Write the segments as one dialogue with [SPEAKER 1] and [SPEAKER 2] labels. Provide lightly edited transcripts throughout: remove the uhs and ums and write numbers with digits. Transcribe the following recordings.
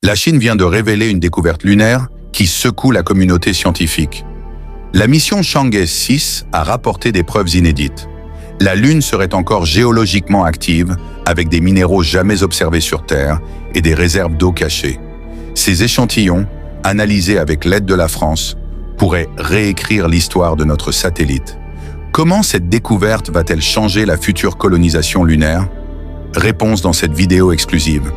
[SPEAKER 1] La Chine vient de révéler une découverte lunaire qui secoue la communauté scientifique. La mission Chang'e 6 a rapporté des preuves inédites. La Lune serait encore géologiquement active, avec des minéraux jamais observés sur Terre et des réserves d'eau cachées. Ces échantillons, analysés avec l'aide de la France, pourraient réécrire l'histoire de notre satellite. Comment cette découverte va-t-elle changer la future colonisation lunaire? Réponse dans cette vidéo exclusive.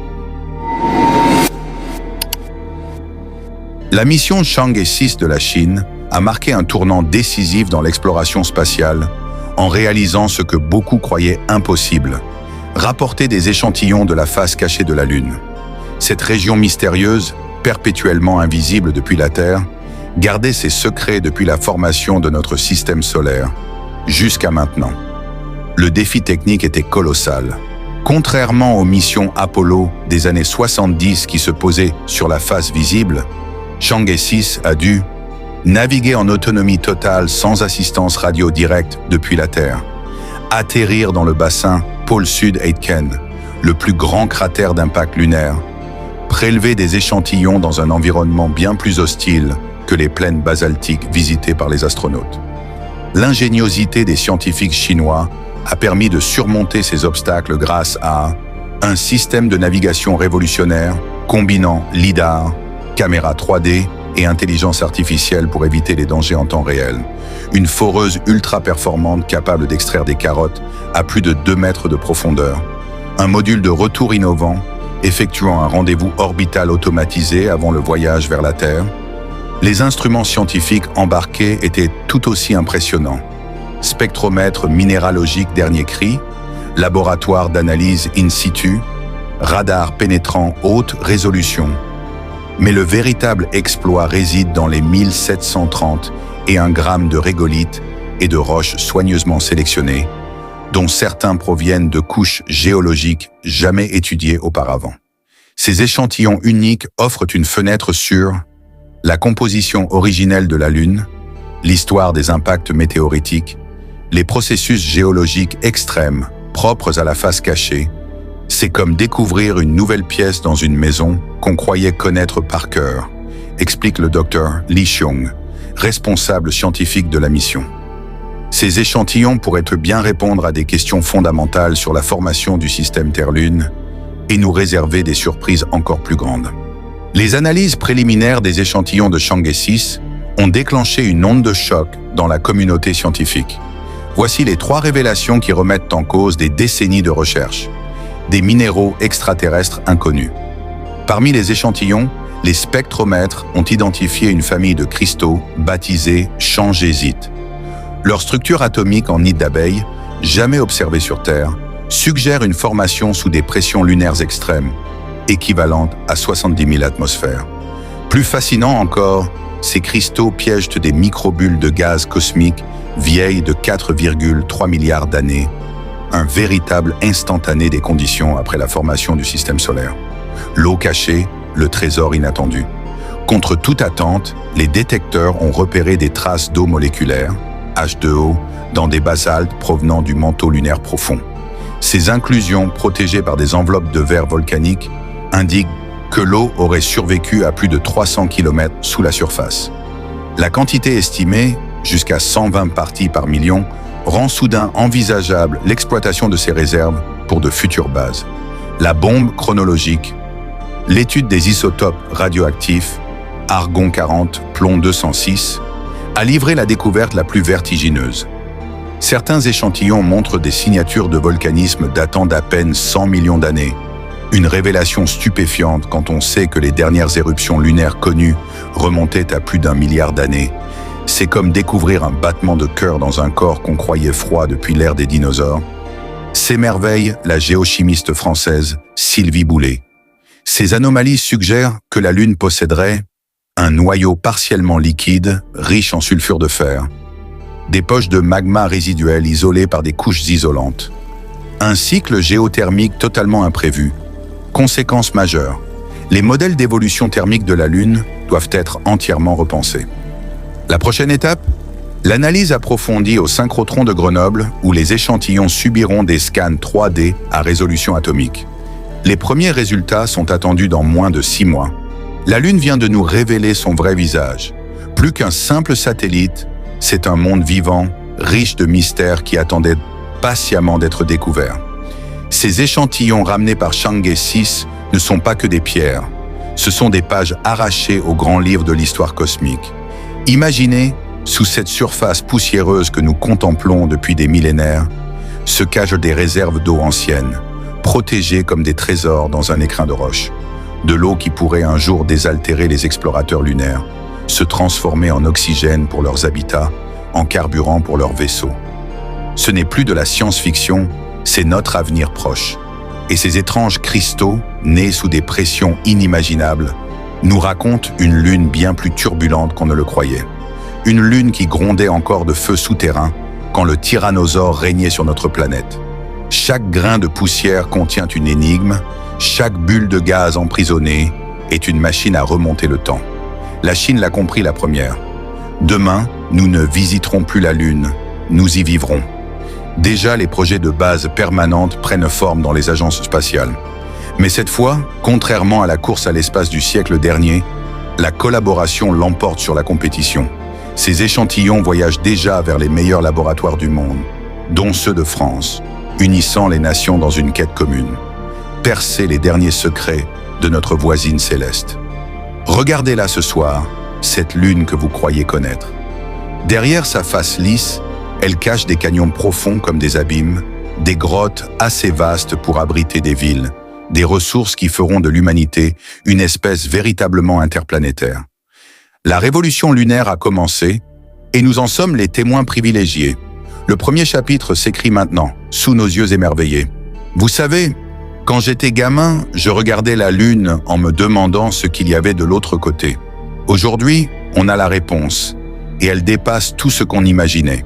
[SPEAKER 1] La mission Chang'e 6 de la Chine a marqué un tournant décisif dans l'exploration spatiale en réalisant ce que beaucoup croyaient impossible, rapporter des échantillons de la face cachée de la Lune. Cette région mystérieuse, perpétuellement invisible depuis la Terre, gardait ses secrets depuis la formation de notre système solaire, jusqu'à maintenant. Le défi technique était colossal. Contrairement aux missions Apollo des années 70 qui se posaient sur la face visible, Chang'e 6 a dû naviguer en autonomie totale sans assistance radio directe depuis la Terre, atterrir dans le bassin pôle sud Aitken, le plus grand cratère d'impact lunaire, prélever des échantillons dans un environnement bien plus hostile que les plaines basaltiques visitées par les astronautes. L'ingéniosité des scientifiques chinois a permis de surmonter ces obstacles grâce à un système de navigation révolutionnaire combinant lidar, caméra 3D et intelligence artificielle pour éviter les dangers en temps réel, une foreuse ultra performante capable d'extraire des carottes à plus de 2 mètres de profondeur, un module de retour innovant effectuant un rendez-vous orbital automatisé avant le voyage vers la Terre. Les instruments scientifiques embarqués étaient tout aussi impressionnants. Spectromètre minéralogique dernier cri, laboratoire d'analyse in situ, radar pénétrant haute résolution. Mais le véritable exploit réside dans les 1730 et 1 gramme de régolithes et de roches soigneusement sélectionnées, dont certains proviennent de couches géologiques jamais étudiées auparavant. Ces échantillons uniques offrent une fenêtre sur la composition originelle de la Lune, l'histoire des impacts météoritiques, les processus géologiques extrêmes propres à la face cachée. C'est comme découvrir une nouvelle pièce dans une maison qu'on croyait connaître par cœur, explique le docteur Li Xiong, responsable scientifique de la mission. Ces échantillons pourraient bien répondre à des questions fondamentales sur la formation du système Terre-Lune et nous réserver des surprises encore plus grandes. Les analyses préliminaires des échantillons de Chang'e 6 ont déclenché une onde de choc dans la communauté scientifique. Voici les 3 révélations qui remettent en cause des décennies de recherche. Des minéraux extraterrestres inconnus. Parmi les échantillons, les spectromètres ont identifié une famille de cristaux baptisés changésites. Leur structure atomique en nid d'abeille, jamais observée sur Terre, suggère une formation sous des pressions lunaires extrêmes, équivalentes à 70 000 atmosphères. Plus fascinant encore, ces cristaux piègent des microbules de gaz cosmique vieilles de 4,3 milliards d'années, un véritable instantané des conditions après la formation du système solaire. L'eau cachée, le trésor inattendu. Contre toute attente, les détecteurs ont repéré des traces d'eau moléculaire, H2O, dans des basaltes provenant du manteau lunaire profond. Ces inclusions, protégées par des enveloppes de verre volcanique, indiquent que l'eau aurait survécu à plus de 300 km sous la surface. La quantité estimée, jusqu'à 120 parties par million, rend soudain envisageable l'exploitation de ces réserves pour de futures bases. La bombe chronologique, l'étude des isotopes radioactifs, argon 40, plomb 206, a livré la découverte la plus vertigineuse. Certains échantillons montrent des signatures de volcanisme datant d'à peine 100 millions d'années. Une révélation stupéfiante quand on sait que les dernières éruptions lunaires connues remontaient à plus d'1 milliard d'années. C'est comme découvrir un battement de cœur dans un corps qu'on croyait froid depuis l'ère des dinosaures. S'émerveille la géochimiste française Sylvie Boulet. Ces anomalies suggèrent que la Lune posséderait un noyau partiellement liquide, riche en sulfure de fer, des poches de magma résiduel isolées par des couches isolantes, un cycle géothermique totalement imprévu. Conséquence majeure, les modèles d'évolution thermique de la Lune doivent être entièrement repensés. La prochaine étape, l'analyse approfondie au synchrotron de Grenoble où les échantillons subiront des scans 3D à résolution atomique. Les premiers résultats sont attendus dans moins de 6 mois. La Lune vient de nous révéler son vrai visage. Plus qu'un simple satellite, c'est un monde vivant, riche de mystères qui attendait patiemment d'être découvert. Ces échantillons ramenés par Chang'e 6 ne sont pas que des pierres. Ce sont des pages arrachées au grand livre de l'histoire cosmique. Imaginez, sous cette surface poussiéreuse que nous contemplons depuis des millénaires, se cachent des réserves d'eau anciennes, protégées comme des trésors dans un écrin de roche. De l'eau qui pourrait un jour désaltérer les explorateurs lunaires, se transformer en oxygène pour leurs habitats, en carburant pour leurs vaisseaux. Ce n'est plus de la science-fiction, c'est notre avenir proche. Et ces étranges cristaux, nés sous des pressions inimaginables, nous racontent une lune bien plus turbulente qu'on ne le croyait. Une lune qui grondait encore de feu souterrain quand le tyrannosaure régnait sur notre planète. Chaque grain de poussière contient une énigme, chaque bulle de gaz emprisonnée est une machine à remonter le temps. La Chine l'a compris la première. Demain, nous ne visiterons plus la Lune, nous y vivrons. Déjà, les projets de base permanente prennent forme dans les agences spatiales. Mais cette fois, contrairement à la course à l'espace du siècle dernier, la collaboration l'emporte sur la compétition. Ces échantillons voyagent déjà vers les meilleurs laboratoires du monde, dont ceux de France, unissant les nations dans une quête commune. Percer les derniers secrets de notre voisine céleste. Regardez-la ce soir, cette lune que vous croyez connaître. Derrière sa face lisse, elle cache des canyons profonds comme des abîmes, des grottes assez vastes pour abriter des villes, des ressources qui feront de l'humanité une espèce véritablement interplanétaire. La révolution lunaire a commencé, et nous en sommes les témoins privilégiés. Le premier chapitre s'écrit maintenant, sous nos yeux émerveillés. Vous savez, quand j'étais gamin, je regardais la Lune en me demandant ce qu'il y avait de l'autre côté. Aujourd'hui, on a la réponse, et elle dépasse tout ce qu'on imaginait.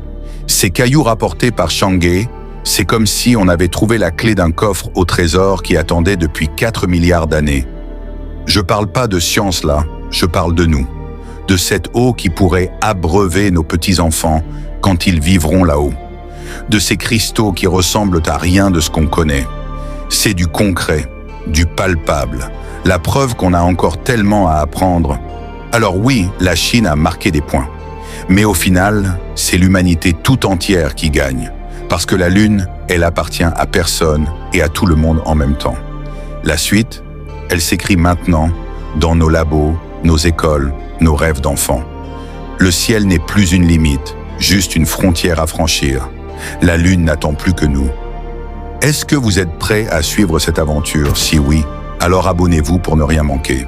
[SPEAKER 1] Ces cailloux rapportés par Chang'e, c'est comme si on avait trouvé la clé d'un coffre au trésor qui attendait depuis 4 milliards d'années. Je parle pas de science là, je parle de nous, de cette eau qui pourrait abreuver nos petits-enfants quand ils vivront là-haut, de ces cristaux qui ressemblent à rien de ce qu'on connaît. C'est du concret, du palpable, la preuve qu'on a encore tellement à apprendre. Alors oui, la Chine a marqué des points. Mais au final, c'est l'humanité tout entière qui gagne. Parce que la Lune, elle appartient à personne et à tout le monde en même temps. La suite, elle s'écrit maintenant dans nos labos, nos écoles, nos rêves d'enfants. Le ciel n'est plus une limite, juste une frontière à franchir. La Lune n'attend plus que nous. Est-ce que vous êtes prêts à suivre cette aventure? Si oui, alors abonnez-vous pour ne rien manquer.